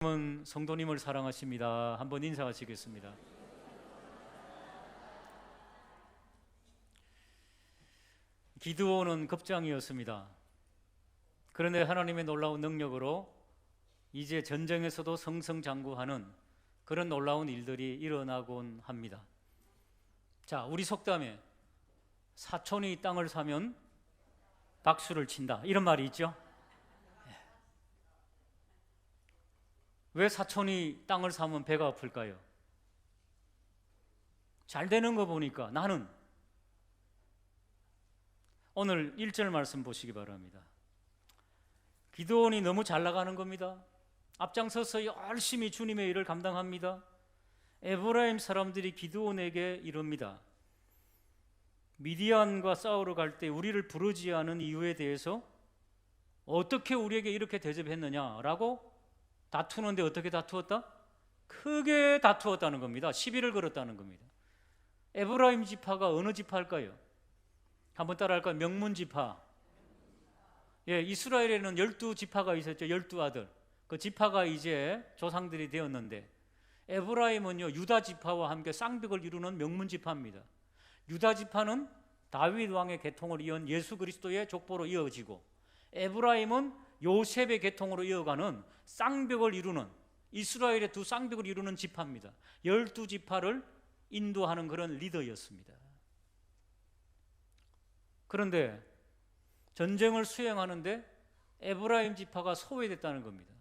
하나님은 성도님을 사랑하십니다. 한번 인사하시겠습니다. 기드온은 겁장이었습니다. 그런데 하나님의 놀라운 능력으로 이제 전쟁에서도 승승장구하는 그런 놀라운 일들이 일어나곤 합니다. 자, 우리 속담에 사촌이 땅을 사면 박수를 친다, 이런 말이 있죠. 왜 사촌이 땅을 사면 배가 아플까요? 잘 되는 거 보니까 나는. 오늘 1절 말씀 보시기 바랍니다. 기드온이 너무 잘 나가는 겁니다. 앞장서서 열심히 주님의 일을 감당합니다. 에브라임 사람들이 기드온에게 이릅니다. 미디안과 싸우러 갈 때 우리를 부르지 않은 이유에 대해서 어떻게 우리에게 이렇게 대접했느냐라고 다투는데, 어떻게 다투었다? 크게 다투었다는 겁니다. 시비를 걸었다는 겁니다. 에브라임 지파가 어느 지파일까요? 한번 따라할까요? 명문 지파. 예, 이스라엘에는 12지파가 있었죠. 12아들. 그 지파가 이제 조상들이 되었는데, 에브라임은요 유다 지파와 함께 쌍벽을 이루는 명문 지파입니다. 유다 지파는 다윗 왕의 계통을 이은 예수 그리스도의 족보로 이어지고, 에브라임은 요셉의 계통으로 이어가는 쌍벽을 이루는, 이스라엘의 두 쌍벽을 이루는 지파입니다. 12지파를 인도하는 그런 리더였습니다. 그런데 전쟁을 수행하는데 에브라임 지파가 소외됐다는 겁니다.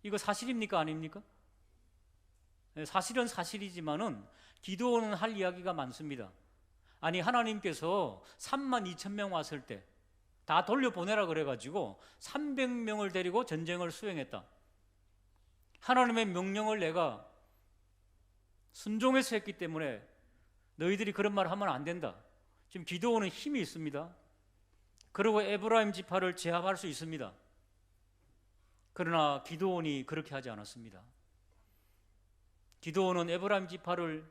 이거 사실입니까? 아닙니까? 사실은 사실이지만은 기드온은 할 이야기가 많습니다. 아니, 하나님께서 32,000명 왔을 때 다 돌려보내라 그래가지고 300명을 데리고 전쟁을 수행했다. 하나님의 명령을 내가 순종해서 했기 때문에 너희들이 그런 말 하면 안 된다. 지금 기드온은 힘이 있습니다. 그리고 에브라임 지파를 제압할 수 있습니다. 그러나 기드온이 그렇게 하지 않았습니다. 기드온은 에브라임 지파를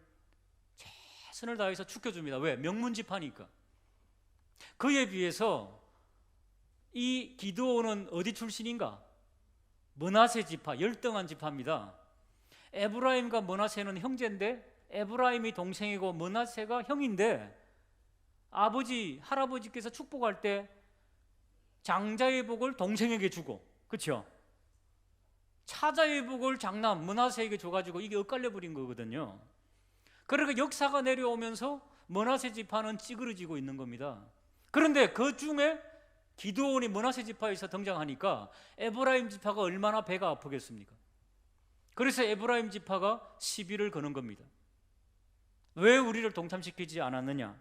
최선을 다해서 죽여줍니다. 왜? 명문 지파니까. 그에 비해서 이 기드온은 어디 출신인가? 므낫세 지파, 열등한 지파입니다. 에브라임과 므낫세는 형제인데, 에브라임이 동생이고 므낫세가 형인데, 아버지, 할아버지께서 축복할 때 장자의 복을 동생에게 주고, 그렇죠? 차자의 복을 장남 므낫세에게 줘가지고 이게 엇갈려 버린 거거든요. 그러니까 역사가 내려오면서 므낫세 지파는 찌그러지고 있는 겁니다. 그런데 그 중에 기드온이 므낫세 지파에서 등장하니까 에브라임 지파가 얼마나 배가 아프겠습니까? 그래서 에브라임 지파가 시비를 거는 겁니다. 왜 우리를 동참시키지 않았느냐?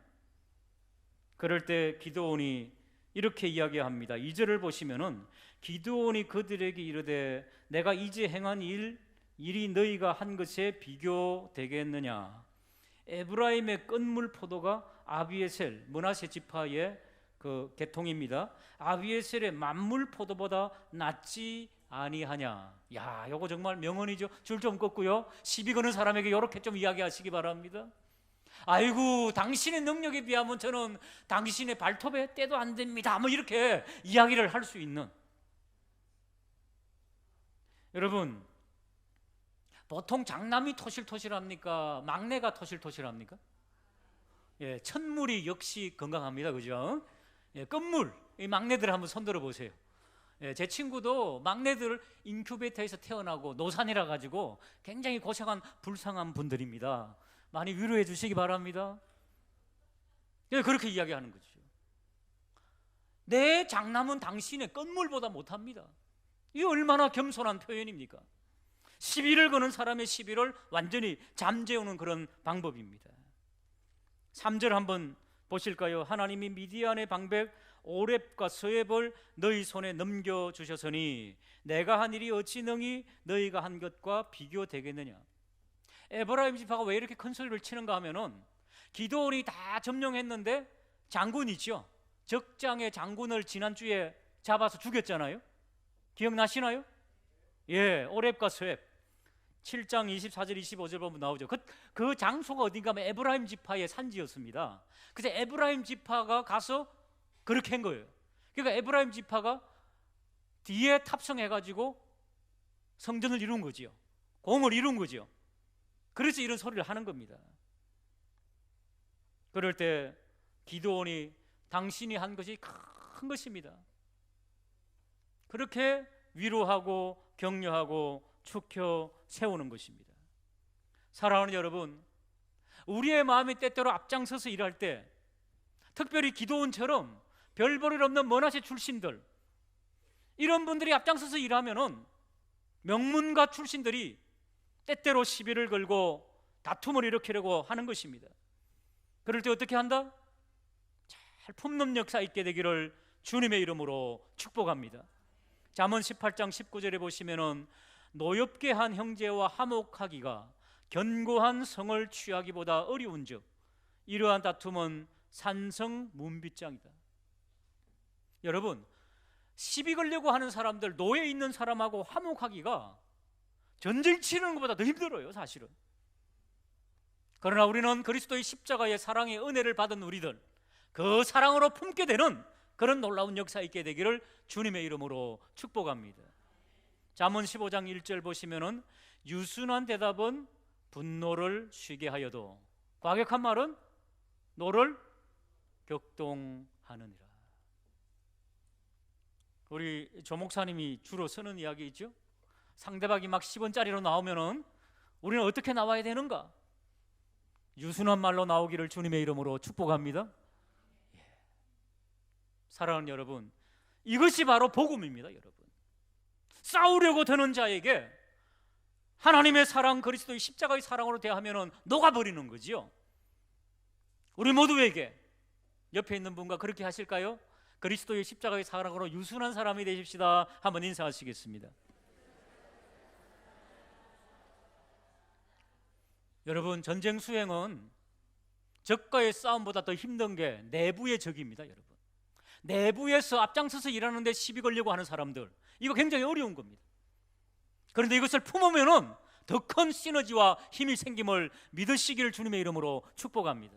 그럴 때 기드온이 이렇게 이야기합니다. 2절을 보시면은 기드온이 그들에게 이르되 내가 이제 행한 일이 너희가 한 것에 비교되겠느냐? 에브라임의 끝물 포도가 아비에셀, 므낫세 지파의 그 계통입니다. 아비에셀의 만물 포도보다 낫지 아니하냐? 야, 요거 정말 명언이죠. 줄 좀 꺾고요, 시비 거는 사람에게 이렇게 좀 이야기하시기 바랍니다. 아이고, 당신의 능력에 비하면 저는 당신의 발톱에 떼도 안 됩니다, 뭐 이렇게 이야기를 할 수 있는. 여러분, 보통 장남이 토실토실합니까? 막내가 토실토실합니까? 예, 첫물이 역시 건강합니다, 그죠? 예, 끝물, 이 막내들 한번 손들어 보세요. 예, 제 친구도 막내들 인큐베이터에서 태어나고 노산이라 가지고 굉장히 고생한 불쌍한 분들입니다. 많이 위로해 주시기 바랍니다. 예, 그렇게 이야기하는 거죠. 내 장남은 당신의 끝물보다 못합니다. 이게 얼마나 겸손한 표현입니까? 시비를 거는 사람의 시비를 완전히 잠재우는 그런 방법입니다. 3절 한번 보실까요? 하나님이 미디안의 방백 오렙과 스웹을 너희 손에 넘겨주셨으니 내가 한 일이 어찌 능히 너희가 한 것과 비교되겠느냐? 에브라임 지파가 왜 이렇게 큰 소리를 치는가 하면은 기드온이 다 점령했는데 장군이죠. 적장의 장군을 지난주에 잡아서 죽였잖아요. 기억나시나요? 예, 오렙과 스웹. 7장 24절 25절 보면 나오죠. 그 장소가 어딘가 하면 에브라임 지파의 산지였습니다. 그래서 에브라임 지파가 가서 그렇게 한 거예요. 그러니까 에브라임 지파가 뒤에 탑승해가지고 성전을 이룬 거지요. 공을 이룬 거지요. 그래서 이런 소리를 하는 겁니다. 그럴 때 기드온이 당신이 한 것이 큰 것입니다. 그렇게 위로하고 격려하고 축혀 세우는 것입니다. 사랑하는 여러분, 우리의 마음이 때때로 앞장서서 일할 때, 특별히 기드온처럼 별 볼 일 없는 머나세 출신들, 이런 분들이 앞장서서 일하면은 명문가 출신들이 때때로 시비를 걸고 다툼을 일으키려고 하는 것입니다. 그럴 때 어떻게 한다? 잘 품는 역사 있게 되기를 주님의 이름으로 축복합니다. 잠언 18장 19절에 보시면은 노엽게 한 형제와 화목하기가 견고한 성을 취하기보다 어려운즉 이러한 다툼은 산성문빗장이다. 여러분, 시비 걸려고 하는 사람들, 노예 있는 사람하고 화목하기가 전쟁 치르는 것보다 더 힘들어요, 사실은. 그러나 우리는 그리스도의 십자가의 사랑의 은혜를 받은 우리들, 그 사랑으로 품게 되는 그런 놀라운 역사 있게 되기를 주님의 이름으로 축복합니다. 잠언 15장 1절 보시면은 유순한 대답은 분노를 쉬게 하여도 과격한 말은 노를 격동하느니라. 우리 조 목사님이 주로 쓰는 이야기 있죠. 상대방이 막 10원짜리로 나오면은 우리는 어떻게 나와야 되는가? 유순한 말로 나오기를 주님의 이름으로 축복합니다. 사랑하는 여러분, 이것이 바로 복음입니다. 여러분, 싸우려고 드는 자에게 하나님의 사랑, 그리스도의 십자가의 사랑으로 대하면은 녹아버리는 거지요. 우리 모두에게 옆에 있는 분과 그렇게 하실까요? 그리스도의 십자가의 사랑으로 유순한 사람이 되십시다. 한번 인사하시겠습니다. 여러분, 전쟁 수행은 적과의 싸움보다 더 힘든 게 내부의 적입니다. 여러분, 내부에서 앞장서서 일하는데 시비 걸려고 하는 사람들, 이거 굉장히 어려운 겁니다. 그런데 이것을 품으면은 더 큰 시너지와 힘이 생김을 믿으시기를 주님의 이름으로 축복합니다.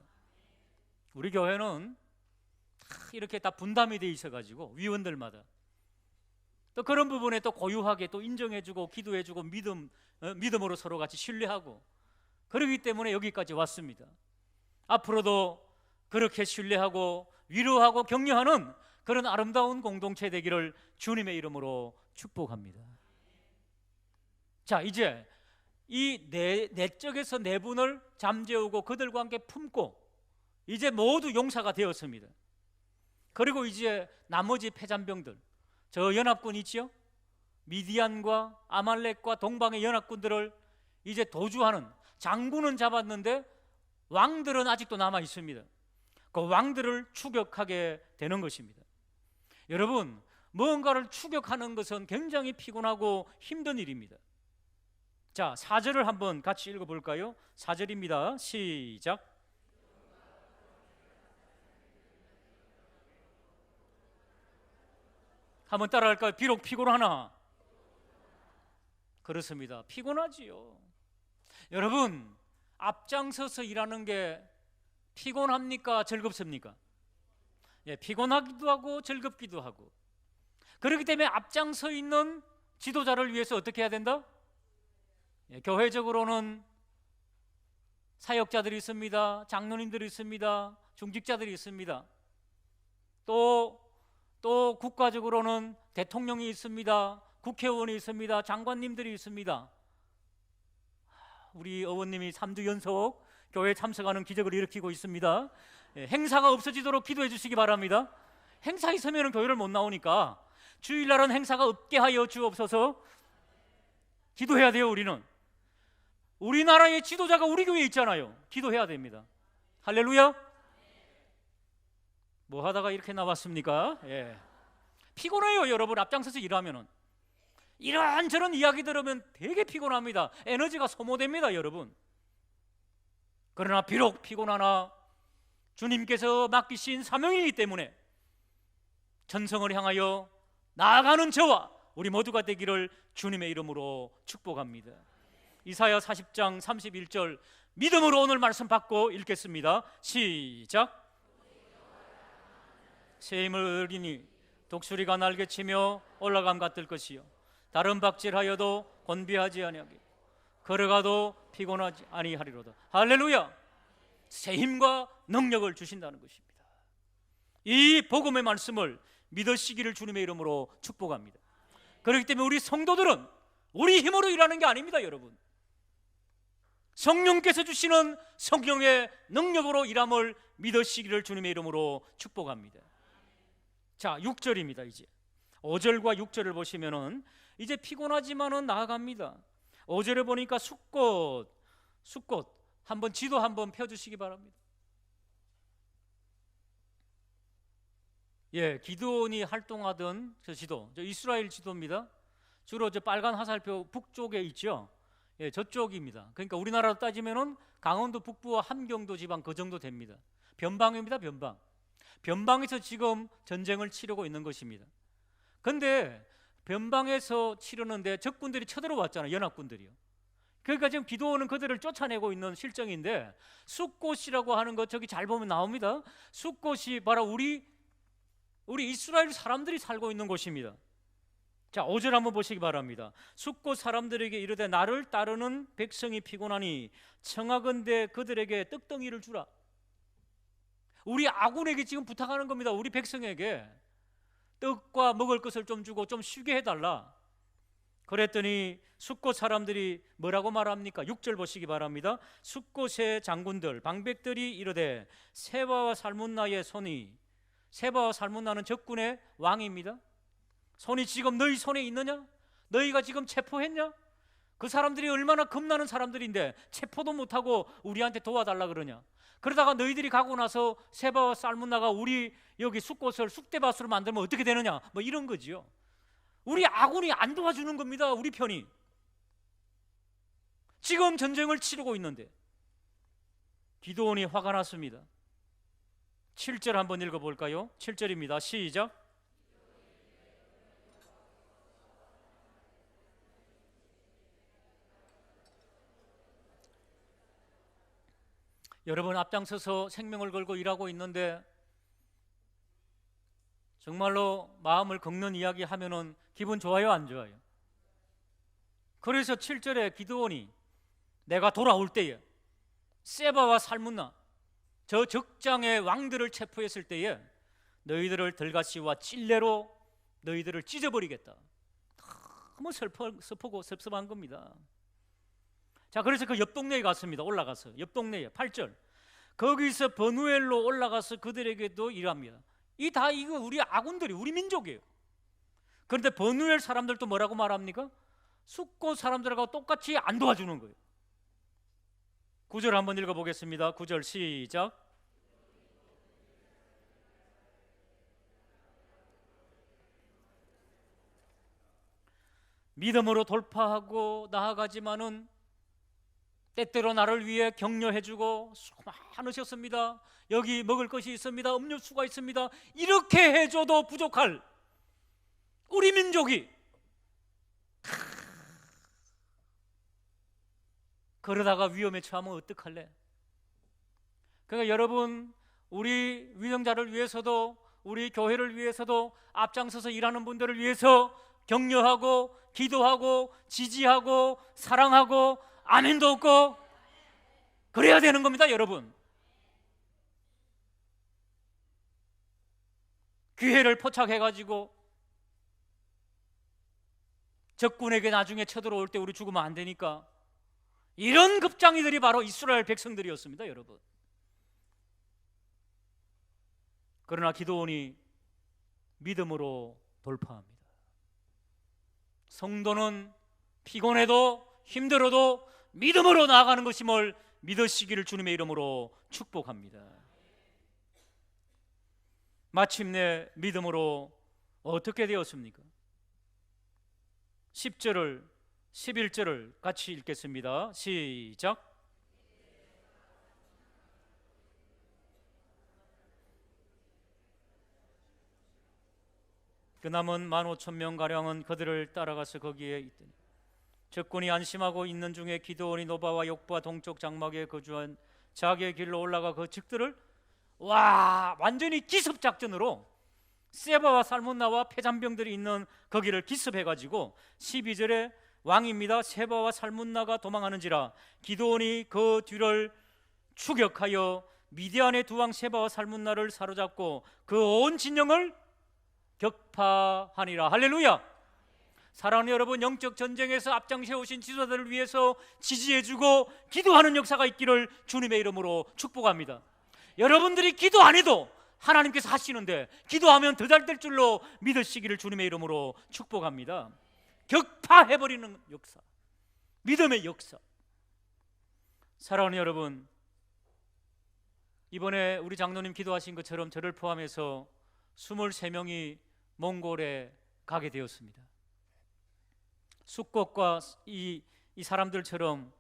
우리 교회는 이렇게 다 분담이 돼 있어가지고 위원들마다 또 그런 부분에 또 고유하게 또 인정해주고 기도해주고 믿음으로 서로 같이 신뢰하고 그러기 때문에 여기까지 왔습니다. 앞으로도 그렇게 신뢰하고 위로하고 격려하는 그런 아름다운 공동체 되기를 주님의 이름으로 축복합니다. 자, 이제 이 내적에서 네 분을 잠재우고 그들과 함께 품고 이제 모두 용사가 되었습니다. 그리고 이제 나머지 패잔병들, 저 연합군 있죠? 미디안과 아말렉과 동방의 연합군들을 이제 도주하는, 장군은 잡았는데 왕들은 아직도 남아 있습니다. 그 왕들을 추격하게 되는 것입니다. 여러분, 무언가를 추격하는 것은 굉장히 피곤하고 힘든 일입니다. 자, 4절을 한번 같이 읽어볼까요? 4절입니다. 시작. 한번 따라할까요? 비록 피곤하나. 그렇습니다. 피곤하지요. 여러분, 앞장서서 일하는 게 피곤합니까? 즐겁습니까? 예, 피곤하기도 하고 즐겁기도 하고. 그렇기 때문에 앞장서 있는 지도자를 위해서 어떻게 해야 된다? 예, 교회적으로는 사역자들이 있습니다. 장로님들이 있습니다. 중직자들이 있습니다. 또 국가적으로는 대통령이 있습니다. 국회의원이 있습니다. 장관님들이 있습니다. 우리 어원님이 3주 연속 교회에 참석하는 기적을 일으키고 있습니다. 행사가 없어지도록 기도해 주시기 바랍니다. 행사 있으면 교회를 못 나오니까 주일날은 행사가 없게 하여 주옵소서. 기도해야 돼요. 우리는 우리나라의 지도자가 우리 교회에 있잖아요. 기도해야 됩니다. 할렐루야. 뭐 하다가 이렇게 나왔습니까? 예. 피곤해요. 여러분, 앞장서서 일하면은 이런저런 이야기 들으면 되게 피곤합니다. 에너지가 소모됩니다. 여러분, 그러나 비록 피곤하나 주님께서 맡기신 사명이기 때문에 천성을 향하여 나아가는 저와 우리 모두가 되기를 주님의 이름으로 축복합니다. 이사야 40장 31절 믿음으로 오늘 말씀 받고 읽겠습니다. 시작. 새 힘을 얻으니 독수리가 날개치며 올라감 같을 것이요 다른 박질하여도 곤비하지 아니하게 걸어가도 피곤하지 아니하리로다. 할렐루야. 새 힘과 능력을 주신다는 것입니다. 이 복음의 말씀을 믿으시기를 주님의 이름으로 축복합니다. 그렇기 때문에 우리 성도들은 우리 힘으로 일하는 게 아닙니다. 여러분, 성령께서 주시는 성령의 능력으로 일함을 믿으시기를 주님의 이름으로 축복합니다. 자, 6절입니다. 이제 5절과 6절을 보시면은 이제 피곤하지만은 나아갑니다. 5절에 보니까 숫꽃 한번 지도 한번 펴주시기 바랍니다. 예, 기드온이 활동하던 저 지도, 저 이스라엘 지도입니다. 주로 저 빨간 화살표 북쪽에 있죠. 예, 저쪽입니다. 그러니까 우리나라로 따지면은 강원도 북부와 함경도 지방 그 정도 됩니다. 변방입니다. 변방에서 지금 전쟁을 치르고 있는 것입니다. 근데 변방에서 치르는데 적군들이 쳐들어왔잖아요. 연합군들이요. 그러니까 지금 기드온은 그들을 쫓아내고 있는 실정인데, 숫꽃이라고 하는 것 저기 잘 보면 나옵니다. 숫꽃이 바로 우리 이스라엘 사람들이 살고 있는 곳입니다. 자, 5절 한번 보시기 바랍니다. 숫꽃 사람들에게 이르되 나를 따르는 백성이 피곤하니 청하건대 그들에게 떡덩이를 주라. 우리 아군에게 지금 부탁하는 겁니다. 우리 백성에게 떡과 먹을 것을 좀 주고 좀 쉬게 해달라. 그랬더니 숫꽃 사람들이 뭐라고 말합니까? 6절 보시기 바랍니다. 숫꽃의 장군들 방백들이 이르되 세바와 살문나의 손이, 세바와 살문나는 적군의 왕입니다. 손이 지금 너희 손에 있느냐? 너희가 지금 체포했냐? 그 사람들이 얼마나 겁나는 사람들인데 체포도 못하고 우리한테 도와달라 그러냐? 그러다가 너희들이 가고 나서 세바와 살문나가 우리 여기 숫꽃을 쑥대밭으로 만들면 어떻게 되느냐? 뭐 이런 거지요. 우리 아군이 안 도와주는 겁니다. 우리 편이 지금 전쟁을 치르고 있는데. 기드온이 화가 났습니다. 7절 한번 읽어볼까요? 7절입니다. 시작. 여러분, 앞장서서 생명을 걸고 일하고 있는데 정말로 마음을 긁는 이야기 하면은 기분 좋아요, 안 좋아요? 그래서 7절에 기드온이 내가 돌아올 때에 세바와 살문나 저 적장의 왕들을 체포했을 때에 너희들을 들가시와 찔레로 너희들을 찢어버리겠다. 너무 슬프고 섭섭한 겁니다. 자, 그래서 그 옆 동네에 갔습니다. 올라가서 옆 동네에 8절 거기서 버누엘로 올라가서 그들에게도 일합니다. 이거 우리 아군들이 우리 민족이에요. 그런데 버누엘 사람들도 뭐라고 말합니까? 숫꽃 사람들하고 똑같이 안 도와주는 거예요. 9절 한번 읽어보겠습니다. 9절 시작. 믿음으로 돌파하고 나아가지만은 때때로 나를 위해 격려해주고 수고 많으셨습니다. 여기 먹을 것이 있습니다. 음료수가 있습니다. 이렇게 해줘도 부족할 우리 민족이 그러다가 위험에 처하면 어떡할래? 그러니까 여러분, 우리 위정자를 위해서도 우리 교회를 위해서도 앞장서서 일하는 분들을 위해서 격려하고 기도하고 지지하고 사랑하고 아멘도 없고 그래야 되는 겁니다. 여러분, 기회를 포착해가지고 적군에게 나중에 쳐들어올 때 우리 죽으면 안 되니까 이런 급장이들이 바로 이스라엘 백성들이었습니다. 여러분, 그러나 기드온이 믿음으로 돌파합니다. 성도는 피곤해도 힘들어도 믿음으로 나아가는 것임을 믿으시기를 주님의 이름으로 축복합니다. 마침내 믿음으로 어떻게 되었습니까? 10절을 11절을 같이 읽겠습니다. 시작. 그 남은 15,000명가량은 그들을 따라가서 거기에 있더니 적군이 안심하고 있는 중에 기드온이 노바와 욕바 동쪽 장막에 거주한 자기의 길로 올라가 그 적들을 완전히 기습작전으로 세바와 살문나와 폐잔병들이 있는 거기를 기습해가지고 12절에 왕입니다. 세바와 살문나가 도망하는지라 기드온이 그 뒤를 추격하여 미디안의 두 왕 세바와 살문나를 사로잡고 그 온 진영을 격파하니라. 할렐루야. 사랑하는 여러분, 영적 전쟁에서 앞장서 오신 지도자들을 위해서 지지해주고 기도하는 역사가 있기를 주님의 이름으로 축복합니다. 여러분들이 기도 안 해도 하나님께서 하시는데 기도하면 더 잘 될 줄로 믿으시기를 주님의 이름으로 축복합니다. 격파해버리는 역사, 믿음의 역사. 사랑하는 여러분, 이번에 우리 장로님 기도하신 것처럼 저를 포함해서 23명이 몽골에 가게 되었습니다. 숫곡과 이 사람들처럼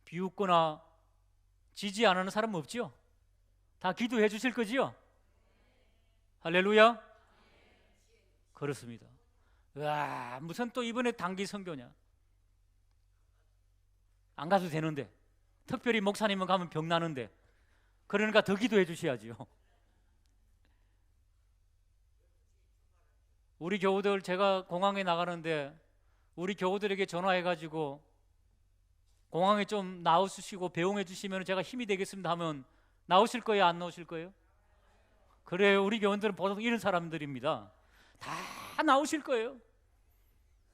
비웃거나 지지 안 하는 사람은 없지요? 다 기도해 주실 거지요? 할렐루야. 그렇습니다. 와, 무슨 또 이번에 단기 선교냐? 안 가도 되는데, 특별히 목사님은 가면 병 나는데, 그러니까 더 기도해 주셔야지요. 우리 교우들, 제가 공항에 나가는데 우리 교우들에게 전화해가지고 공항에 좀 나오시고 배웅해 주시면 제가 힘이 되겠습니다 하면 나오실 거예요? 안 나오실 거예요? 그래요. 우리 교우들은 보통 이런 사람들입니다. 다 나오실 거예요.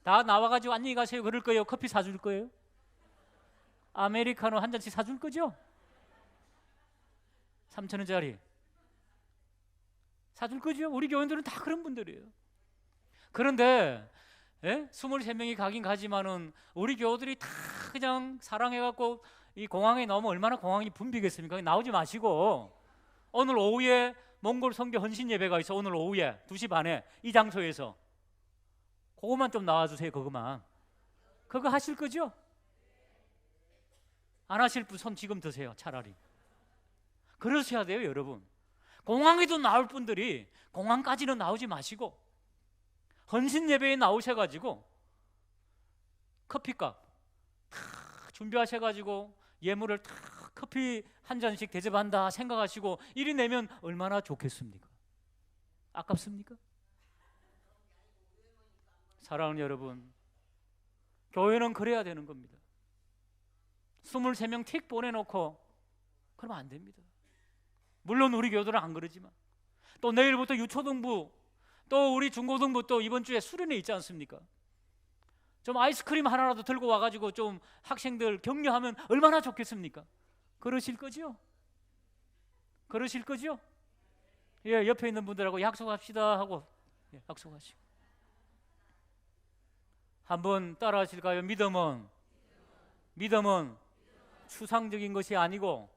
다 나와가지고 안녕히 가세요 그럴 거예요? 커피 사줄 거예요? 아메리카노 한 잔씩 사줄 거죠? 3,000원짜리 사줄 거죠? 우리 교우들은 다 그런 분들이에요. 그런데 23명이 가긴 가지만은 우리 교우들이 다 그냥 사랑해갖고 이 공항에 나오면 얼마나 공항이 붐비겠습니까? 나오지 마시고 오늘 오후에 몽골 선교 헌신 예배가 있어. 오늘 오후에 2시 반에 이 장소에서 그것만 좀 나와주세요. 그거 하실 거죠? 안 하실 분 손 지금 드세요. 차라리 그러셔야 돼요. 여러분, 공항에도 나올 분들이 공항까지는 나오지 마시고 헌신 예배에 나오셔가지고 커피값 다 준비하셔가지고 예물을 다 커피 한 잔씩 대접한다 생각하시고 이리 내면 얼마나 좋겠습니까? 아깝습니까? 사랑하는 여러분, 교회는 그래야 되는 겁니다. 23명 틱 보내놓고 그러면 안 됩니다. 물론 우리 교회들은 안 그러지만 또 내일부터 유초등부 또 우리 중고등부 또 이번 주에 수련회 있지 않습니까? 좀 아이스크림 하나라도 들고 와가지고 좀 학생들 격려하면 얼마나 좋겠습니까? 그러실 거죠? 그러실 거죠? 예, 옆에 있는 분들하고 약속합시다 하고 약속하시고 한번 따라 하실까요? 믿음은 추상적인 것이 아니고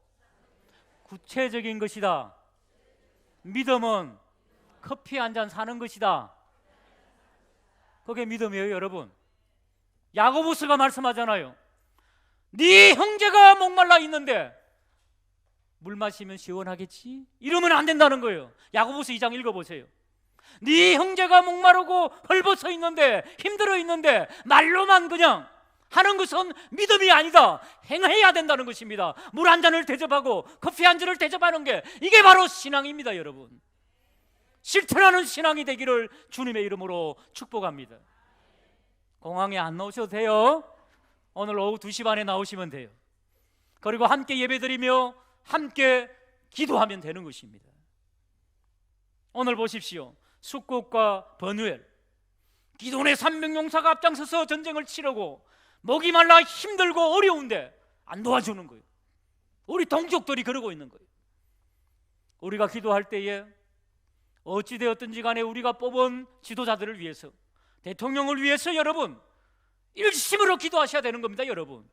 구체적인 것이다. 믿음은 커피 한 잔 사는 것이다. 그게 믿음이에요. 여러분, 야고보스가 말씀하잖아요. 네 형제가 목말라 있는데 물 마시면 시원하겠지? 이러면 안 된다는 거예요. 야고보스 2장 읽어보세요. 네 형제가 목마르고 헐벗어 있는데 힘들어 있는데 말로만 그냥 하는 것은 믿음이 아니다. 행해야 된다는 것입니다. 물 한 잔을 대접하고 커피 한 잔을 대접하는 게 이게 바로 신앙입니다. 여러분, 실천하는 신앙이 되기를 주님의 이름으로 축복합니다. 공항에 안 나오셔도 돼요. 오늘 오후 2시 반에 나오시면 돼요. 그리고 함께 예배드리며 함께 기도하면 되는 것입니다. 오늘 보십시오. 숫곡과 버누엘, 기도원의 300용사가 앞장서서 전쟁을 치르고 목이 말라 힘들고 어려운데 안 도와주는 거예요. 우리 동족들이 그러고 있는 거예요. 우리가 기도할 때에 어찌되었든지 간에 우리가 뽑은 지도자들을 위해서, 대통령을 위해서 여러분 일심으로 기도하셔야 되는 겁니다. 여러분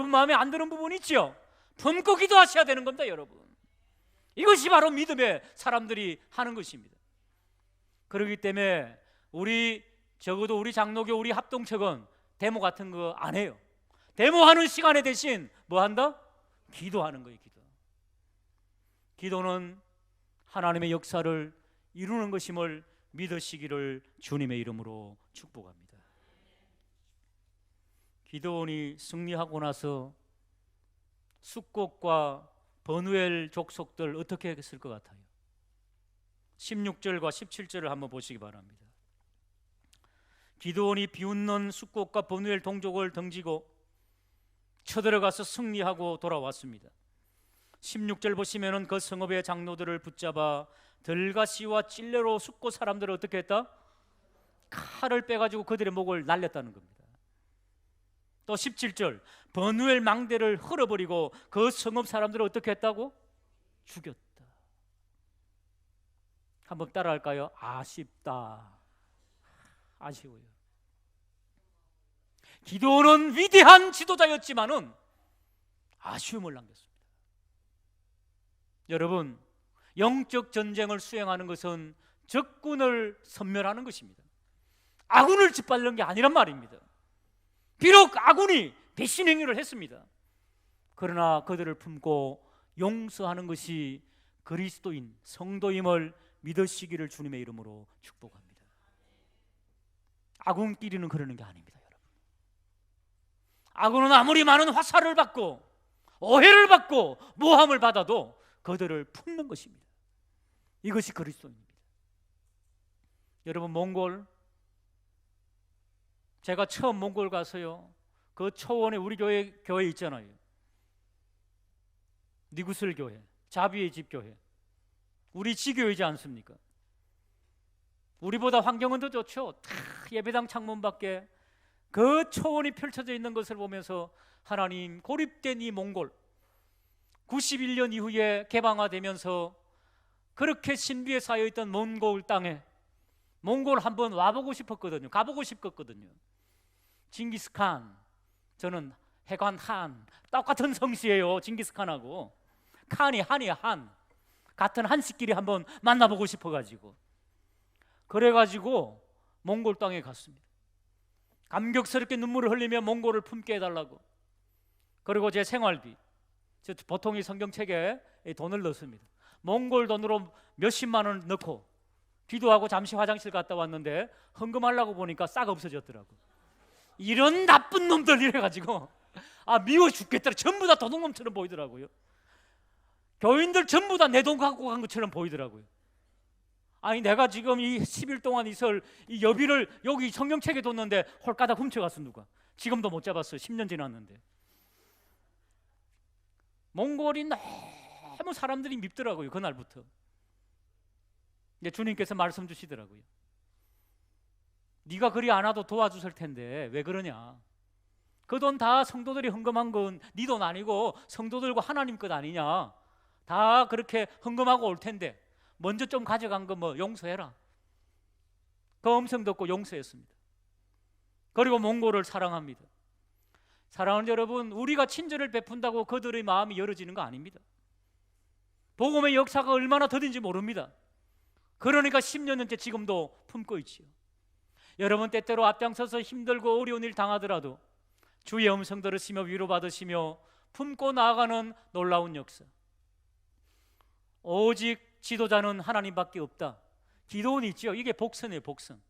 마음에 안 드는 부분이 있죠? 품고 기도하셔야 되는 겁니다. 여러분, 이것이 바로 믿음의 사람들이 하는 것입니다. 그렇기 때문에 적어도 우리 장로교 우리 합동측은 데모 같은 거 안 해요. 데모하는 시간에 대신 뭐 한다? 기도하는 거예요. 기도는 하나님의 역사를 이루는 것임을 믿으시기를 주님의 이름으로 축복합니다. 기드온이 승리하고 나서 숫곡과 버누엘 족속들 어떻게 했을 것 같아요? 16절과 17절을 한번 보시기 바랍니다. 기드온이 비웃는 숫꽃과 버누엘 동족을 던지고 쳐들어가서 승리하고 돌아왔습니다. 16절 보시면은 그 성읍의 장로들을 붙잡아 들가시와 찔레로 숫꽃 사람들을 어떻게 했다? 칼을 빼가지고 그들의 목을 날렸다는 겁니다. 또 17절 버누엘 망대를 헐어버리고 그 성읍 사람들을 어떻게 했다고? 죽였다. 한번 따라할까요? 아쉽다. 아쉬워요. 기드온은 위대한 지도자였지만은 아쉬움을 남겼습니다. 여러분, 영적 전쟁을 수행하는 것은 적군을 섬멸하는 것입니다. 아군을 짓밟는 게 아니란 말입니다. 비록 아군이 배신 행위를 했습니다. 그러나 그들을 품고 용서하는 것이 그리스도인 성도임을 믿으시기를 주님의 이름으로 축복합니다. 아군끼리는 그러는 게 아닙니다, 여러분. 아군은 아무리 많은 화살을 받고 오해를 받고 모함을 받아도 그들을 품는 것입니다. 이것이 그리스도입니다. 여러분, 몽골, 제가 처음 몽골 가서요, 그 초원에 우리 교회 있잖아요. 니구슬 교회, 자비의 집 교회, 우리 지교회지 않습니까? 우리보다 환경은 더 좋죠. 다 예배당 창문 밖에 그 초원이 펼쳐져 있는 것을 보면서 하나님, 고립된 이 몽골 91년 이후에 개방화되면서 그렇게 신비에 쌓여있던 몽골 땅에 몽골 한번 와보고 싶었거든요. 가보고 싶었거든요. 징기스칸, 저는 해관 한, 똑같은 성씨예요. 징기스칸하고 칸이 한이야. 한, 같은 한씨끼리 한번 만나보고 싶어가지고 그래가지고 몽골 땅에 갔습니다. 감격스럽게 눈물을 흘리며 몽골을 품게 해달라고. 그리고 제 생활비, 저 보통 이 성경책에 돈을 넣습니다. 몽골 돈으로 몇십만 원 넣고 기도하고 잠시 화장실 갔다 왔는데 헌금하려고 보니까 싹 없어졌더라고. 이런 나쁜 놈들 이래가지고 미워 죽겠더라. 전부 다 도둑놈처럼 보이더라고요. 교인들 전부 다 내 돈 갖고 간 것처럼 보이더라고요. 아니, 내가 지금 이 10일 동안 있을 이 여비를 여기 성경책에 뒀는데 홀가닥 훔쳐갔어. 누가? 지금도 못 잡았어요. 10년 지났는데. 몽골이 너무 사람들이 밉더라고요. 그날부터. 이제 주님께서 말씀 주시더라고요. 네가 그리 안 와도 도와주실 텐데 왜 그러냐? 그 돈 다 성도들이 헌금한 건 네 돈 아니고 성도들과 하나님 것 아니냐? 다 그렇게 헌금하고 올 텐데 먼저 좀 가져간 거 뭐 용서해라. 그 음성 듣고 용서했습니다. 그리고 몽골을 사랑합니다. 사랑하는 여러분, 우리가 친절을 베푼다고 그들의 마음이 열어지는 거 아닙니다. 복음의 역사가 얼마나 더딘지 모릅니다. 그러니까 10년째 지금도 품고 있지요. 여러분, 때때로 앞장서서 힘들고 어려운 일 당하더라도 주의 음성 들으시며 위로받으시며 품고 나아가는 놀라운 역사. 오직 지도자는 하나님밖에 없다. 기도원이 있죠. 이게 복선이에요. 복선.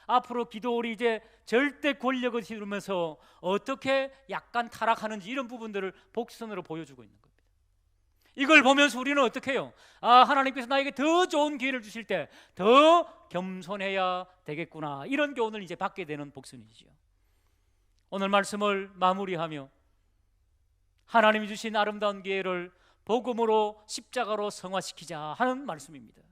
앞으로 기도원이 이제 절대 권력을 이루면서 어떻게 약간 타락하는지 이런 부분들을 복선으로 보여주고 있는 겁니다. 이걸 보면서 우리는 어떻게 해요? 하나님께서 나에게 더 좋은 기회를 주실 때 더 겸손해야 되겠구나. 이런 교훈을 이제 받게 되는 복선이죠. 오늘 말씀을 마무리하며 하나님이 주신 아름다운 기회를 복음으로 십자가로 성화시키자 하는 말씀입니다.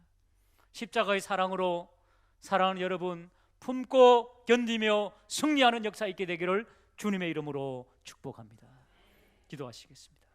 십자가의 사랑으로 사랑하는 여러분, 품고 견디며 승리하는 역사 있게 되기를 주님의 이름으로 축복합니다. 기도하시겠습니다.